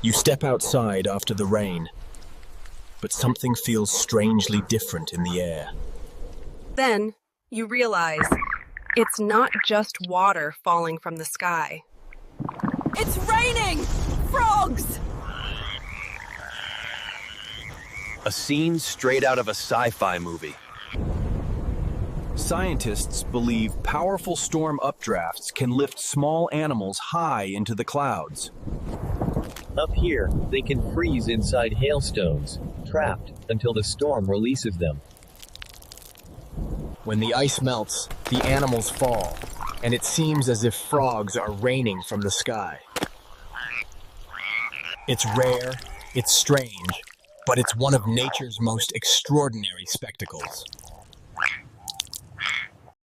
You step outside after the rain, but something feels strangely different in the air. Then you realize it's not just water falling from the sky. It's raining! Frogs! A scene straight out of a sci-fi movie. Scientists believe powerful storm updrafts can lift small animals high into the clouds. Up here, they can freeze inside hailstones, trapped until the storm releases them. When the ice melts, the animals fall, and it seems as if frogs are raining from the sky. It's rare, it's strange, but it's one of nature's most extraordinary spectacles.